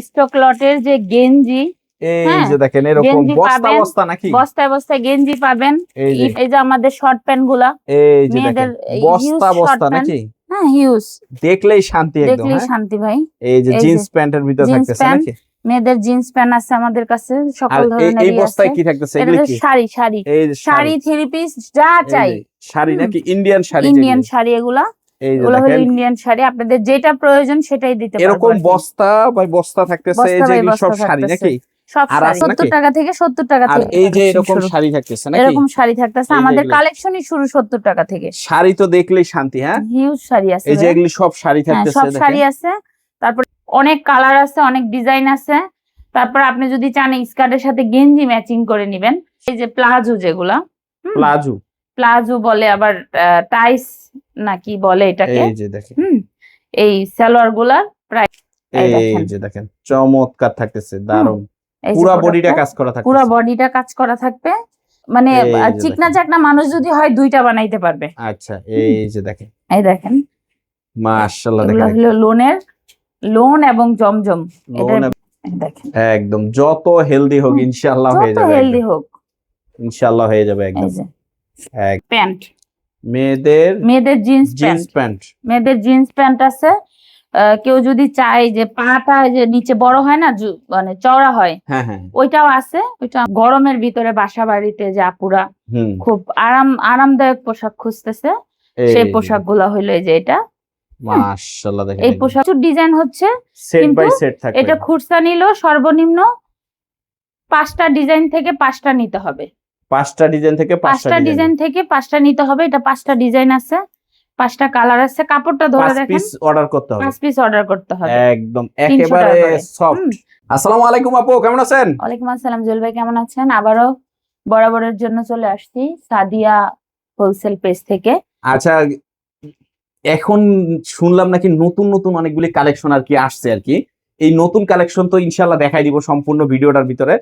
Stock লটের যে গেঞ্জি, এই যে দেখেন এরকম বস্তা বস্তা নাকি, বস্তায় বস্তায় গেঞ্জি পাবেন। এই যে আমাদের শর্ট প্যান্ট গুলা, এই যে দেখেন বস্তা বস্তা নাকি, হ্যাঁ হিউজ, দেখলেই শান্তি, একদম দেখলেই শান্তি ভাই। এই যে জিন্স প্যান্টের ভিতর থাকতেছে নাকি, মেয়েদের জিন্স প্যান্ট আছে আমাদের কাছে সকল ধরনের। এই বস্তায় কি থাকতেছে? এগুলো কি শাড়ি, শাড়ি, শাড়ি, থ্রি পিস যা চাই। শাড়ি নাকি ইন্ডিয়ান শাড়ি? ইন্ডিয়ান শাড়ি এগুলা, এগুলো হলো ইন্ডিয়ান শাড়ি। আপনাদের যেটা প্রয়োজন সেটাই দিতে পারবো। এরকম বস্তা ভাই বস্তা থাকতেছে, এই যে সব শাড়ি নাকি? সব শাড়ি 70 টাকা থেকে 70 টাকা থেকে। আর এই যে এরকম শাড়ি থাকতেছে নাকি? এরকম শাড়ি থাকতেছে, আমাদের কালেকশনই শুরু 70 টাকা থেকে। শাড়ি তো দেখলেই শান্তি, হ্যাঁ হিউজ শাড়ি আছে, এই যে এগুলি সব শাড়ি থাকতেছে, সব শাড়ি আছে। তারপর অনেক কালার আছে, অনেক ডিজাইন আছে। তারপর আপনি যদি চান স্কার্টের সাথে গেঞ্জি ম্যাচিং করে নেবেন। এই যে প্লাজো, যেগুলা প্লাজো, প্লাজো বলে, আবার টাইস নাকি বলে এটাকে। এই যে দেখেন এই সালোয়ার গুলার প্রাইস এই যে দেখেন চমৎকার থাকতেছে, দারুন। পুরো বডিটা কাজ করা থাকবে, পুরো বডিটা কাজ করা থাকবে। মানে চিকনা চাকনা মানুষ যদি হয় দুইটা বানাইতে পারবে। আচ্ছা এই যে দেখেন, এই দেখেন মাশাআল্লাহ, দেখেন এগুলো লোনের, লোন এবং জমজম। এটা দেখেন একদম যত হেলদি হোক ইনশাআল্লাহ হয়ে যাবে, যত হেলদি হোক ইনশাআল্লাহ হয়ে যাবে একদম। প্যান্ট, মেয়েদের জিন্স প্যান্ট, মেয়েদের জিন্স প্যান্ট আছে। কেউ যদি চায় যে পাটা যে নিচে বড় হয় না, মানে চওড়া হয়, হ্যাঁ হ্যাঁ ওইটাও আছে। ওইটা গরমের ভিতরে বাসা বাড়িতে যে আপুরা খুব আরামদায়ক পোশাক খুঁজতেছে, সেই পোশাক গুলা হইলো এই যে এটা। মাশাআল্লাহ দেখেন এই পোশাক ডিজাইন হচ্ছে সেট বাই সেট থাকবে। এটা খুচরা নিলো সর্বনিম্ন 5টা ডিজাইন থেকে 5টা নিতে হবে। 5টা ডিজাইন থেকে 5টা ডিজাইন থেকে 5টা নিতে হবে। এটা 5টা ডিজাইন আছে, 5টা কালার আছে। কাপড়টা ধরে দেখেন, 5 পিস অর্ডার করতে হবে, 5 পিস অর্ডার করতে হবে, একদম একেবারে সফট। আসসালামু আলাইকুম আপু, কেমন আছেন? ওয়ালাইকুম আসসালাম জুয়েল ভাই, কেমন আছেন? আবারও বরাবরের জন্য চলে আসছি সাদিয়া হোলসেল পেজ থেকে। আচ্ছা, এখন শুনলাম নাকি নতুন নতুন অনেকগুলি কালেকশন আর কি আসছে আর কি। এই নতুন কালেকশন তো ইনশাআল্লাহ দেখাই দিব সম্পূর্ণ ভিডিওটার ভিতরে।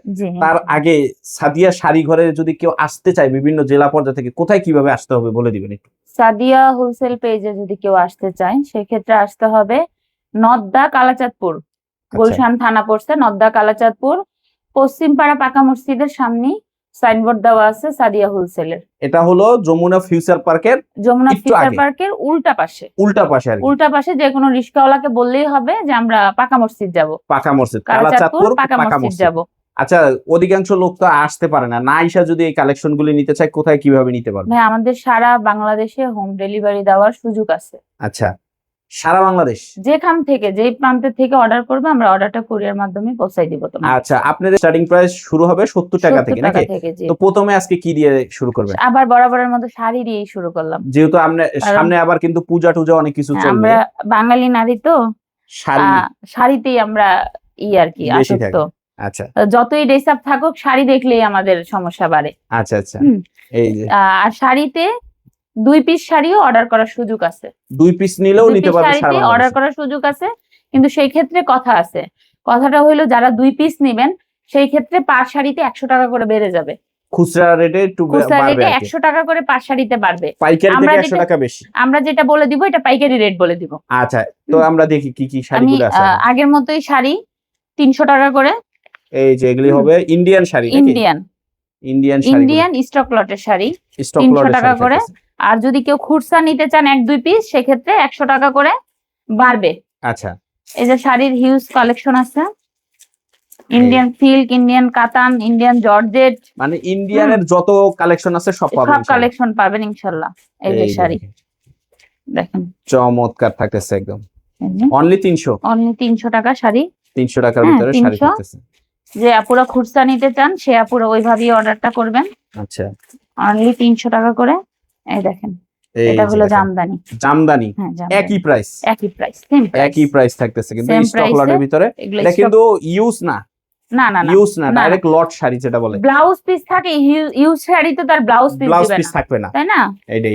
তার আগে সাদিয়া শাড়ি ঘরে যদি কেউ আসতে চায় বিভিন্ন জেলা পর্যায় থেকে, কোথায় কিভাবে আসতে হবে বলে দিবেন একটু। সাদিয়া হোলসেল পেজে যদি কেউ আসতে চায় সেক্ষেত্রে আসতে হবে নদ্দা কালাচাঁদপুর, গুলশান থানা পড়ছে নদ্দা কালাচাঁদপুর, পশ্চিমপাড়া পাকা মসজিদের সামনে সাইনবোর্ড দেওয়া আছে সাদিয়া হোলসেলের। এটা হলো যমুনা ফিউচার পার্কের, উল্টা পাশে, উল্টা পাশে যে কোনো রিস্কাওয়ালাকে বললেই হবে যে আমরা পাকা মসজিদ যাব, পাকা মসজিদ কালাচাঁদপুর পাকা মসজিদ যাব। আচ্ছা, অধিকাংশ লোক তো আসতে পারে না, না আইসা যদি এই কালেকশন গুলি নিতে চায় কোথায় কিভাবে নিতে পারবে? ভাই আমাদের সারা বাংলাদেশে হোম ডেলিভারি দেওয়ার সুযোগ আছে। আচ্ছা, সারা বাংলাদেশ যেখান থেকে যেই প্রান্তের থেকে অর্ডার করবে আমরা অর্ডারটা কুরিয়ার মাধ্যমে পৌঁছাই দিব তোমাকে। আচ্ছা, আপনাদের স্টার্টিং প্রাইস শুরু হবে 70 টাকা থেকে নাকি? তো প্রথমে আজকে কি দিয়ে শুরু করবেন? আবার বরাবরের মতো শাড়ি দিয়েই শুরু করলাম, যেহেতু আমরা সামনে আবার কিন্তু পূজা টুজা অনেক কিছু চলবে। আমরা বাঙালি নারী তো শাড়িতেই আমরা আর কি আসক্ত। আচ্ছা, যতই ড্রেস আপ থাকুক শাড়ি দেখলেই আমাদের সমস্যা বাড়ে। আচ্ছা আচ্ছা, এই যে আর শাড়িতে 2 পিস শাড়িও অর্ডার করার সুযোগ আছে, 2 পিস নিলেও নিতে পারবে, শাড়িতে অর্ডার করার সুযোগ আছে। কিন্তু সেই ক্ষেত্রে কথা আছে, কথাটা হইলো যারা 2 পিস নেবেন সেই ক্ষেত্রে পার শাড়িতে 100 টাকা করে বেড়ে যাবে। খুচরা রেটে একটু বাড়বে, 100 টাকা করে পার শাড়িতে বাড়বে, পাইকারি থেকে 100 টাকা বেশি। আমরা যেটা বলে দিব এটা পাইকারি রেট বলে দিব। আচ্ছা, তো আমরা দেখি কি কি শাড়িগুলো আছে। আগের মতোই শাড়ি 300 টাকা করে। এই যে এগুলি হবে ইন্ডিয়ান শাড়ি, ইন্ডিয়ান স্টক লটের শাড়ি 300 টাকা করে। আর যদি কেউ খুচরা নিতে চান 1-2 পিস সেক্ষেত্রে 100 টাকা করে বাড়বে। আচ্ছা, এই যে শাড়ির হিউজ কালেকশন আছে, ইন্ডিয়ান সিল্ক, ইন্ডিয়ান কাতান, ইন্ডিয়ান জর্জেট, মানে ইন্ডিয়ানের যত কালেকশন আছে সব পাবেন, সব কালেকশন পাবেন ইনশাআল্লাহ। এই যে শাড়ি দেখেন চমৎকার থাকতেছে একদম, অনলি 300 টাকা শাড়ি, 300 টাকার ভিতরে শাড়ি থাকতেছে। যে আপুরা খুচরা নিতে চান সে আপুরা ওইভাবেই অর্ডারটা করবেন। আচ্ছা, অনলি 300 টাকা করে। এই দেখেন এটা হলো জামদানি, একই প্রাইস, একই প্রাইস থাকতেছে কিন্তু স্টক লটের ভিতরে। এটা কিন্তু ইউজ না, ইউজ না, ডাইরেক্ট লট শাড়ি যেটা বলে। ব্লাউজ পিস থাকে, ইউজ শাড়ি তো তার ব্লাউজ পিস থাকবে না, তাই না? এইটাই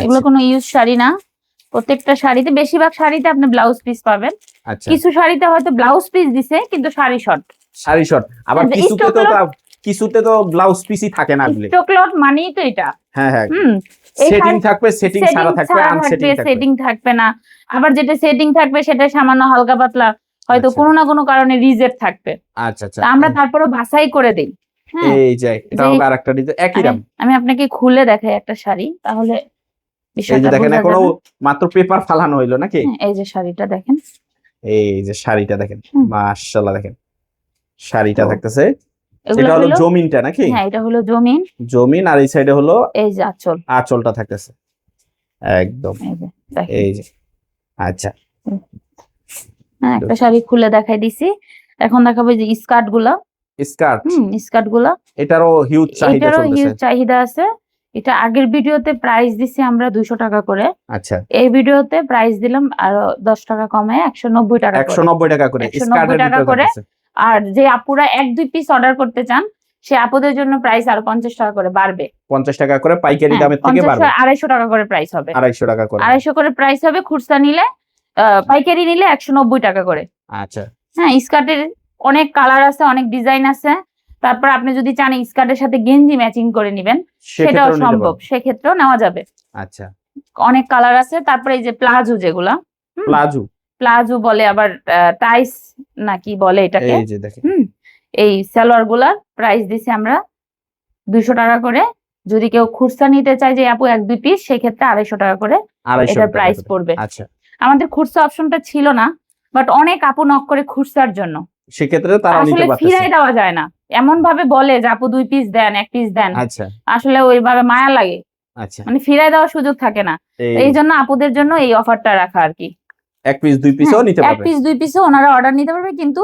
এগুলো কোনো ইউজ শাড়ি না। প্রত্যেকটা শাড়িতে, বেশিরভাগ শাড়িতে আপনি ব্লাউজ পিস পাবেন। কিছু শাড়িতে হয়তো ব্লাউজ পিস দিছে কিন্তু শাড়ি শর্ট, আবার কিছুতে তো ব্লাউজ পিসই থাকে না। স্টক লট মানেই তো এটা। হ্যাঁ হ্যাঁ, সেটিং থাকবে, সেটিং ছাড়া থাকবে, আনসেটিং থাকবে, সেটিং থাকবে না। আবার যেটা সেটিং থাকবে সেটা সামান্য হালকা পাতলা হয়তো আচ্ছা। কোনো না কোনো কারণে রিজেক্ট থাকবে, আচ্ছা আচ্ছা। তা আমরা তারপরে বাছাই করে দিই। হ্যাঁ, এই যে এটা যে হবে আরেকটা ডিজাইন একই দাম। আমি আপনাকে খুলে দেখাই একটা শাড়ি, তাহলে এই যে বিষয়টা দেখেন বোঝা এখনো যাবে। মাত্র পেপার ফালানো হইলো নাকি? হ্যাঁ, এই যে শাড়িটা দেখেন। এই যে শাড়িটা দেখেন, হুম। মাশাআল্লাহ দেখেন শাড়িটা তো থাকতেছে। এগুলো এটা হলো হলো, জমিনটা নাকি? হ্যাঁ এটা হলো জমিন, জমিন, আর এই সাইডে হলো এই যে আঁচল। আঁচলটা থাকতেছে একদম। এই যে দেখেন। এই যে আচ্ছা, হ্যাঁ, একটা শাড়ি খুলে দেখাই দিছি। এখন দেখাবো এই যে স্কার্ট গুলা। স্কার্ট। স্কার্ট গুলা, এটারও হিউজ চাহিদা এটারও চলতেছে। হিউজ চাহিদা আছে। এটা আগের ভিডিওতে প্রাইস দিছি আমরা 200 টাকা করে, আচ্ছা, এই ভিডিওতে প্রাইস দিলাম আরো 10 টাকা কমে 190 টাকা করে। 190 টাকা করে 190 স্কার্টের টাকা ভিতরে করে। থাকতেছে। আর যে আপুরা 1-2 পিস অর্ডার করতে চান, সে আপুদের জন্য প্রাইস আরো 50 টাকা করে বাড়বে। 50 টাকা করে পাইকারি দামের থেকে 50 বাড়বে। 250 টাকা করে প্রাইস হবে। 250 টাকা করে। 250 করে প্রাইস হবে খুচরা নিলে, পাইকারি নিলে 190 টাকা করে। আচ্ছা, হ্যাঁ, স্কার্টের অনেক কালার আছে, অনেক ডিজাইন আছে। তারপর আপনি যদি চান স্কার্টের সাথে গেঞ্জি ম্যাচিং করে নেবেন, সেটাও সেক্ষেত্রেও নিতে সম্ভব, পারবে। সেক্ষেত্রেও নেওয়া যাবে। আচ্ছা, অনেক কালার আছে। তারপরে এই যে প্লাজো যেগুলা, প্লাজো। প্লাজো বলে আবার টাইস নাকি বলে এটাকে। এই যে দেখেন, এই সালোয়ার গুলার প্রাইস দিছি আমরা 200 টাকা করে। যদি কেউ খুচরা নিতে চায় যে আপু 1-2 পিস, সেক্ষেত্রে 250 টাকা করে 250 এটার টাকা প্রাইস করে। পড়বে। আচ্ছা, আমাদের খুচরা অপশনটা ছিল না, বাট অনেক আপু নক করে খুচরার জন্য। সেক্ষেত্রে তারা নিতে আসলে পারতেছে। ফিরাই দেওয়া যায় না, এমন ভাবে বলে যে আপু 2 পিস দেন, 1 পিস দেন। আচ্ছা আসলে ওইভাবে মায়া লাগে, আচ্ছা। মানে ফিরাই দেওয়ার সুযোগ থাকে না। এই জন্য আপুদের জন্য এই অফারটা রাখা আর কি। 1 পিস 2 পিসও নিতে 1 পারবে। পিস 2 পিসও ওনারা অর্ডার নিতে পারবে, কিন্তু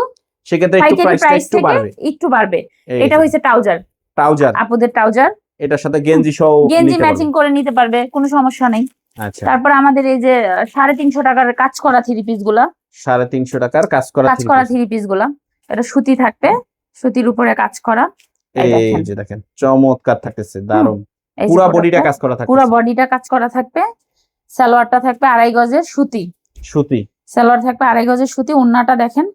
সেক্ষেত্রে একটু পাইকারি প্রাইসটা প্রাইস একটু থেকে বাড়বে। একটু বাড়বে। এই এটা যে হইছে ট্রাউজার, ট্রাউজার, আপুদের ট্রাউজার। এটার সাথে গেঞ্জি সহ গেঞ্জি নিতে ম্যাচিং পারবে। করে নিতে পারবে, কোনো সমস্যা নেই। আচ্ছা, তারপর আমাদের এই যে 350 টাকার কাজ করা 3 পিস গুলা, 350 টাকার কাজ করা 3 পিস গুলা, এটা সুতি থাকবে, সুতির উপরে কাজ করা। এই এই দেখেন, যে দেখেন চমৎকার থাকতেছে, দারুণ। এই যে পুরো প্রোডাক্টটা, বডিটা কাজ করা থাকতেছে। পুরো বডিটা কাজ করা থাকবে। সালোয়ারটা থাকবে 2.5 গজের সুতি, সুতি। সালোয়ার থাকবে 2.5 গজের সুতি। ওন্নাটা দেখেন,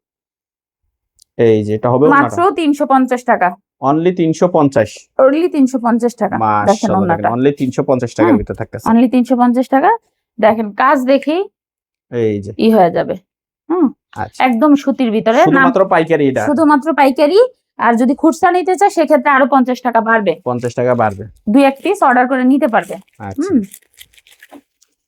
এই যে এটা হবে মাত্র 350 টাকা, অনলি 350। অনলি 350 টাকা। দেখেন মাশাআল্লাহ, দেখেন ওন্নাটা অনলি 350 টাকার ভিতর থাকতেছে। অনলি 350 টাকা। দেখেন কাজ দেখেই এই যে হয়ে যাবে। আচ্ছা, একদম সুতির ভিতরে, শুধুমাত্র পাইকারি এটা। শুধুমাত্র পাইকারি। আর যদি খুচরা নিতে চায়, সেক্ষেত্রে আরো 50 টাকা বাড়বে। 50 টাকা বাড়বে। 2-1 পিস অর্ডার করে নিতে পারবে। আচ্ছা,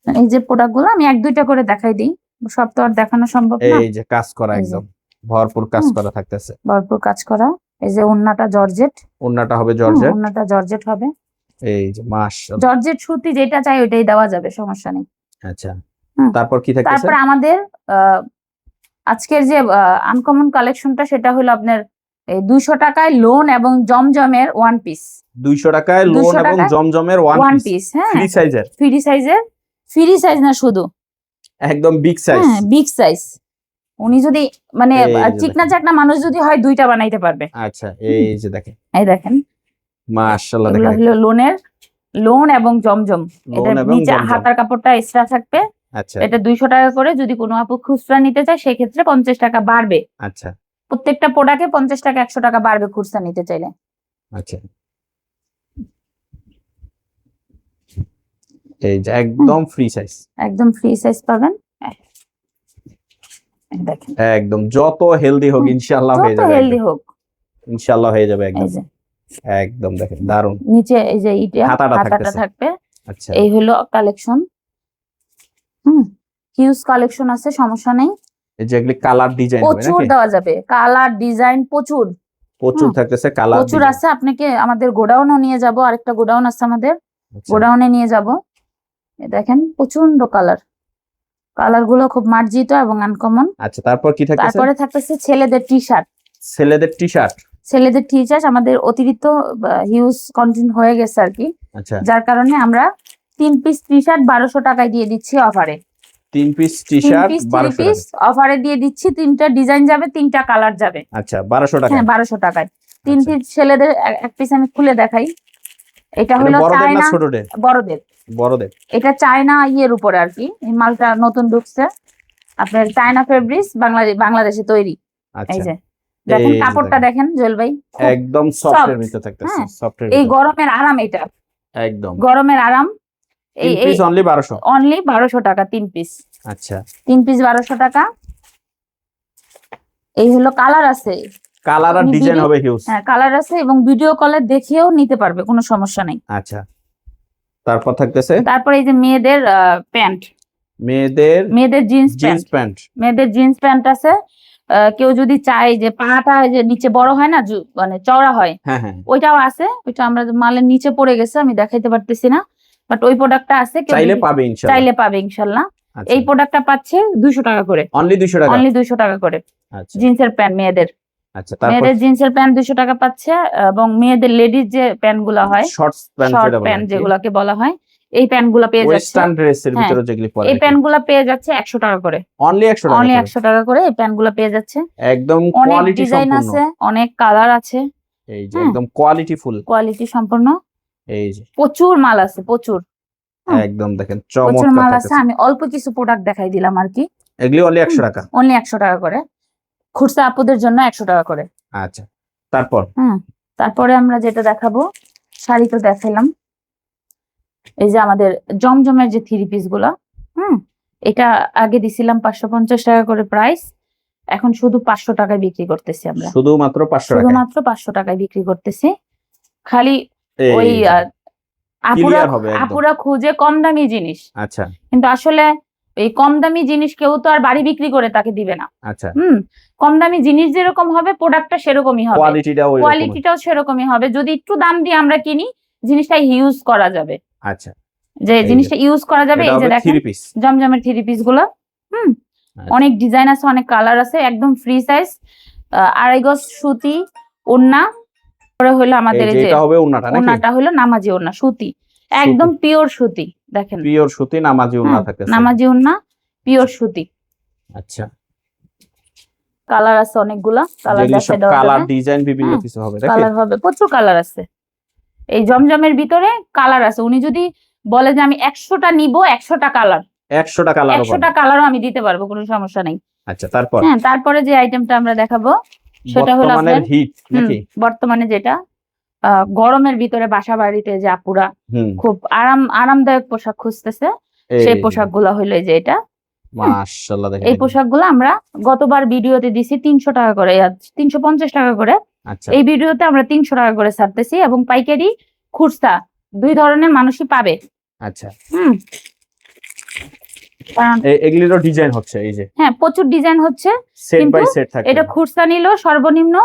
এই যে প্রোডাক্ট গুলো আমি 1-2টা করে দেখাই দিই, সব তো আর দেখানো সম্ভব না। এই যে কাজ করা এই যে। একদম ভরপুর কাজ করা থাকতেছে। ভরপুর কাজ করা। এই যে ওন্নাটা জর্জেট, ওন্নাটা হবে জর্জেট। ওন্নাটা জর্জেট হবে। এই যে মাশাআল্লাহ। জর্জেট সুতি যেটা চাই ওইটাই দেওয়া যাবে, সমস্যা নেই। আচ্ছা, হুম। তারপর কি থাকতেছে? তারপর আমাদের আজকের যে আনকমন কালেকশনটা, সেটা হলো আপনার 200 টাকায় লোন এবং জমজমের 1 পিস। 200 টাকায় লোন এবং জমজমের 1 পিস। হ্যাঁ, ফ্রি সাইজের। ফ্রি সাইজের, ফ্রি সাইজ না শুধু, একদম বিগ সাইজ। হ্যাঁ বিগ সাইজ। উনি যদি মানে এই যে চিকনা দেখেন। চাকনা মানুষ যদি হয়, 2টা বানাইতে পারবে। আচ্ছা, এই যে দেখেন এই দেখেন, মাশাআল্লাহ, এগুলো দেখেন হলো লোন এবং জমজম। এটা লোন এবং নিচে জমজম। হাতার কাপড়টা এক্সট্রা থাকবে। আচ্ছা এটা 200 টাকা করে। যদি কোনো আপু খুচরা নিতে চায়, সেক্ষেত্রে 50 টাকা বাড়বে। আচ্ছা প্রত্যেকটা প্রোডাক্টে 50 টাকা 100 টাকা বাড়বে খুচরা নিতে চাইলে। আচ্ছা। এই যে একদম ফ্রি সাইজ, একদম ফ্রি সাইজ পাবেন। এই দেখেন, একদম যত হেলদি হোক ইনশাআল্লাহ হয়ে যত যাবে। হেলদি হোক, ইনশাআল্লাহ হয়ে যাবে এই একদম। যে একদম দেখেন দারুন। নিচে এই যে হাতাটা হাতাটা থাকতেছে। থাকবে। আচ্ছা, এই হলো কালেকশন। হিউজ কালেকশন আছে, সমস্যা নেই। এই যে এগুলি কালার ডিজাইন হবে প্রচুর নাকি? দেওয়া যাবে, কালার ডিজাইন প্রচুর প্রচুর থাকতেছে কালার প্রচুর আছে। আপনাকে আমাদের গোডাউনও নিয়ে যাব, আরেকটা গোডাউন আছে আমাদের, আচ্ছা, গোডাউনে নিয়ে যাব। দেখেন প্রচন্ড কালার গুলো খুব মার্জিত এবং আনকমন। আচ্ছা, তারপর কি থাকতেছে? তারপরে থাকতেছে ছেলেদের টি শার্ট। ছেলেদের টি শার্ট। ছেলেদের টি শার্ট আমাদের অতিরিক্ত হিউজ কন্টেন্ট হয়ে গেছে আর কি, আচ্ছা, যার কারণে আমরা 3 পিস টি শার্ট 1200 টাকায় দিয়ে দিচ্ছি অফারে। 3 piece T 3 shirt piece 1200 piece টাকা। অফারে দিয়ে দিচ্ছি। 3টা ডিজাইন যাবে, 3টা কালার যাবে। আচ্ছা, 1200 টাকা। হ্যাঁ, 1200 টাকায় 3 আচ্ছা। পিস ছেলেদের। 1 পিস আমি খুলে দেখাই। এটা এটা হলো বড়দের না চায়না, ছোটদের? বড়দের। বড়দের। এটা চায়না ইয়ের উপরে আর কি, এই মালটা নতুন ঢুকছে। আপনার চায়না ফেব্রিক্স, বাংলাদেশে তৈরি। এই আচ্ছা, যে দেখেন এই যে কাপড়টা দেখেন জুয়েল ভাই, খুব একদম সফট এর soft। ভিতর থাকতেছে। হ্যাঁ, সফট এর এই ভিতর গরমের আরাম, এটা একদম। গরমের আরাম। 3 পিস অনলি 1200। অনলি 1200 টাকা 3 পিস। আচ্ছা, 3 পিস 1200 টাকা। এই হলো কালার আছে, কালার আর আপনি ডিজাইন video- হবে হিউজ। হ্যাঁ কালার আছে এবং ভিডিও কলে দেখেও নিতে পারবে, কোনো সমস্যা নেই। আচ্ছা, তারপর থাকতেছে তারপরে এই যে মেয়েদের প্যান্ট, মেয়েদের জিন্স জিন্স প্যান্ট, প্যান্ট। মেয়েদের জিন্স প্যান্ট আছে। কেউ যদি চায় যে পাটা যে নিচে বড় হয় না, মানে চওড়া হয়, হ্যাঁ হ্যাঁ, ওইটাও আছে। ওইটা আমরা মালের নিচে পড়ে গেছে, আমি দেখাইতে পারতেছি না, বাট ওই প্রোডাক্টটা আছে, কেউ চাইলে যদি পাবে ইনশাআল্লাহ। চাইলে পাবে ইনশাল্লাহ। আচ্ছা, এই প্রোডাক্টটা পাচ্ছে 200 টাকা করে, অনলি 200 টাকা। অনলি 200 টাকা করে। আচ্ছা জিন্সের প্যান্ট মেয়েদের, আচ্ছা, তারপর মেয়েদের জিন্সের প্যান্ট 200 টাকা পাচ্ছে। এবং মেয়েদের লেডিস যে প্যান্ট গুলা হয়, শর্টস প্যান্ট শর্ট যেটা বলে প্যান্ট আর কি, যেগুলাকে বলা হয়, এই প্যান্ট গুলা পেয়ে যাচ্ছে, ওয়েস্টার্ন ড্রেসের হ্যাঁ, ভিতরে যেগুলি পরে এই প্যান্ট গুলা পেয়ে যাচ্ছে 100 টাকা করে, অনলি 100 টাকা অনলি করে। 100 টাকা করে এই প্যান্ট গুলা পেয়ে যাচ্ছে। একদম অনেক কোয়ালিটি ডিজাইন সম্পূর্ণ। আছে, অনেক কালার আছে, এই যে হ্যাঁ। একদম কোয়ালিটি ফুল, কোয়ালিটি সম্পূর্ণ, এই যে প্রচুর মাল আছে, প্রচুর হুম। একদম দেখেন প্রচুর চমৎকার মাল আছে। থাকতেছে। আমি অল্প কিছু প্রোডাক্ট দেখাই দিলাম আর কি, এগুলি অনলি 100 টাকা। অনলি 100 টাকা করে, খুচরা আপুদের জন্য 100 টাকা করে। আচ্ছা, তারপর তারপরে আমরা যেটা দেখাবো, শাড়ি তো দেখাইলাম। এই যে আমাদের জমজমের যে 3 পিস গুলা, এটা আগে দিছিলাম 550 টাকা করে প্রাইস, এখন শুধু 500 টাকায় বিক্রি করতেছি আমরা, শুধুমাত্র 500 টাকা। শুধুমাত্র 500 টাকায় বিক্রি করতেছি। খালি এই ওই যে, আপুরা clear হবে একদম। আপুরা খুঁজে কম দামি জিনিস, আচ্ছা কিন্তু আসলে এই কম দামি জিনিস কেউ তো আর বাড়ি বিক্রি করে তাকে দিবে না। আচ্ছা, কম দামি জিনিস যেরকম হবে, প্রোডাক্টটা সেরকমই হবে, কোয়ালিটিটাও ওইরকম। কোয়ালিটিটাও সেরকমই হবে। যদি একটু দাম দিয়ে আমরা কিনি, জিনিসটা ইউজ করা যাবে, আচ্ছা, যে এই যে, জিনিসটা ইউজ করা যাবে। এটা এই যে হবে দেখেন 3 পিস। জমজমের 3 পিস গুলো, আচ্ছা। অনেক ডিজাইন আছে, অনেক কালার আছে, একদম ফ্রি সাইজ, 2.5 গজ সুতি ওড়না। পরে হলো আমাদের এই যে এটা হবে ওন্নাটা নাকি? ওড়নাটা হলো নামাজি ওড়না, সুতি, একদম পিওর সুতি, দেখেন পিওর সুতি নামাজি ওন্না থাকতেছে। নামাজি ওড়না, পিওর সুতি। আচ্ছা, কালার আছে অনেকগুলা, কালার যেগুলি দেখাই সব দেওয়া কালার যাবে, ডিজাইন বিভিন্ন কিছু হবে নাকি? কালার হবে, প্রচুর কালার আছে এই জমজমের ভিতরে, কালার আছে। উনি যদি বলে যে আমি 100টা নিব, 100টা কালার, 100টা কালারও 100টা কালারও আমি দিতে পারবো, কোনো সমস্যা নেই। আচ্ছা, তারপর তারপরে যে আইটেমটা আমরা দেখাবো সেটা হলো বর্তমানের আপনার হিট নাকি? বর্তমানে যেটা গরমের ভিতরে বাসা বাড়িতে যে আপুরা খুব আরামদায়ক পোশাক খুঁজতেছে, সেই পোশাক গুলা হইলো এই যে এটা, মাশাআল্লাহ দেখেন। এই পোশাক গুলো আমরা গতবার ভিডিওতে দিছি 300 টাকা করে, 350 টাকা করে। আচ্ছা, এই ভিডিওতে আমরা 300 টাকা করে ছাড়তেছি, এবং পাইকারি খুচরা 2 ধরনের মানুষই পাবে। আচ্ছা, কারণ এগুলিরও ডিজাইন হচ্ছে এই যে, হ্যাঁ প্রচুর ডিজাইন হচ্ছে, সেট কিন্তু বাই সেট থাকে। এটা খুচরা নিলেও সর্বনিম্ন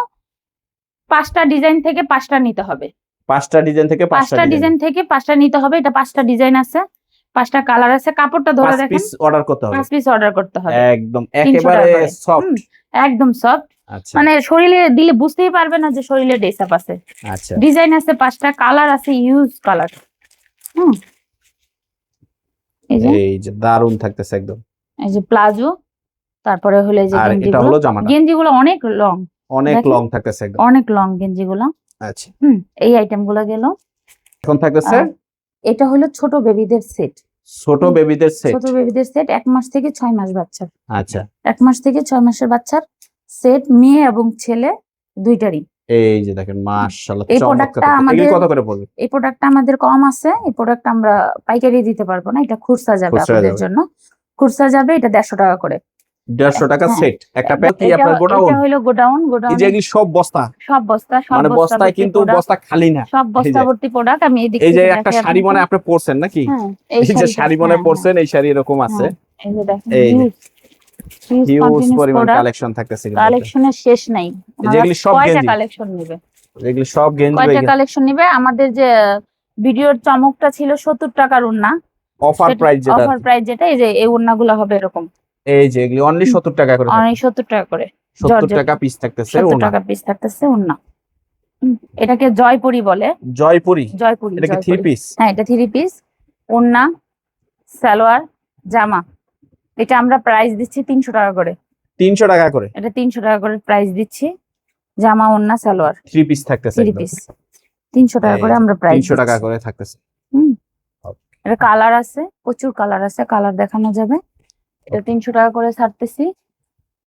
5টা ডিজাইন থেকে 5টা নিতে হবে, 5টা ডিজাইন থেকে 5টা ডিজাইন থেকে 5টা নিতে হবে। এটা 5টা ডিজাইন আছে, 5টা কালার আছে। কাপড়টা ধরে 5 দেখেন, পিস অর্ডার করতে হবে, 5 পিস অর্ডার করতে হবে, একদম 300 একেবারে টাকা করে। সফট, একদম সফট, আচ্ছা মানে শরীরে দিলে বুঝতেই পারবে না যে শরীরে ডেসাপ আছে। আচ্ছা, ডিজাইন আছে 5টা, কালার আছে ইউজ কালার। এই যে দারুন থাকতেছে একদম। এই যে প্লাজো, তারপরে হলো এই যে আর এটা হলো জামাটা, গেঞ্জিগুলো অনেক লং, অনেক দেখেন, লং থাকতেছে একদম, অনেক লং গেঞ্জিগুলো। আচ্ছা, এই আইটেম গুলো গেল। এখন থাকতেছে এটা হলো ছোট বেবিদের সেট, ছোট বেবিদের সেট, ছোট বেবিদের সেট 1 মাস থেকে 6 মাস বাচ্চার, আচ্ছা 1 মাস থেকে 6 মাসের বাচ্চার সেট, মেয়ে এবং ছেলে দুইটারই। এই যে দেখেন মাশাআল্লাহ এই চমৎকার। প্রোডাক্টটা এগুলি আমাদের কত করে পড়বে? এই প্রোডাক্টটা আমাদের কম আছে, এই প্রোডাক্ট আমরা পাইকারি দিতে পারবো না, এটা খুচরা যাবে খুচরা আপনাদের যাবে। জন্য, খুচরা যাবে। এটা 150 টাকা করে, 150 টাকা হ্যাঁ। সেট, একটা প্যাকেট আপনার এটা গোডাউন। হলো গোডাউন, এই যে এগুলি সব বস্তা, সব বস্তা, সব মানে বস্তা বস্তায় ভর্তি কিন্তু product, বস্তা খালি না। সব বস্তা ভর্তি প্রোডাক্ট। আমি এদিক এই যে থেকে একটা দেখাই শাড়ি মনে আপনাকে। আপনি পরছেন নাকি? হ্যাঁ, এই যে শাড়িটা, শাড়ি মনে হ্যাঁ, পরছেন, এই শাড়ি এরকম আছে, হ্যাঁ, এই যে দেখেন এই যে হিউজ continuous পরিমাণ product, কালেকশন থাকতেছে কিন্তু। কালেকশনের শেষ নাই। যেগুলি সব কয়টা গেঞ্জি, কালেকশন নেবে, এগুলি সব গেঞ্জি কয়টা কালেকশন নেবে? আমাদের যে ভিডিওর চমকটা ছিল 70 টাকার ওড়না, অফার প্রাইস যেটা, অফার প্রাইস যেটা, এই যে এই ওড়নাগুলো হবে এরকম, এই যে এগুলি অনলি 70 টাকা করে, অনেক 70 টাকা করে, 70 টাকা পিস থাকতেছে 70 ওনা। টাকা পিস থাকতেছে ওড়না। এটাকে জয়পুরি বলে, জয়পুরি, জয়পুরি, এটা কি 3 পিস? হ্যাঁ এটা 3 পিস, ওড়না, সালোয়ার, জামা। এটা আমরা প্রাইস দিচ্ছি 300 টাকা করে, 300 টাকা করে, এটা 300 টাকা করে প্রাইস দিচ্ছি। জামা, ওড়না, সালোয়ার 3 পিস থাকতেছে 3 একদম, পিস 300 টাকা করে আমরা প্রাইস 300 টাকা করে থাকতেছে। এটা কালার আছে, প্রচুর কালার আছে, কালার দেখানো যাবে। এটা 300 টাকা করে ছাড়তেছি।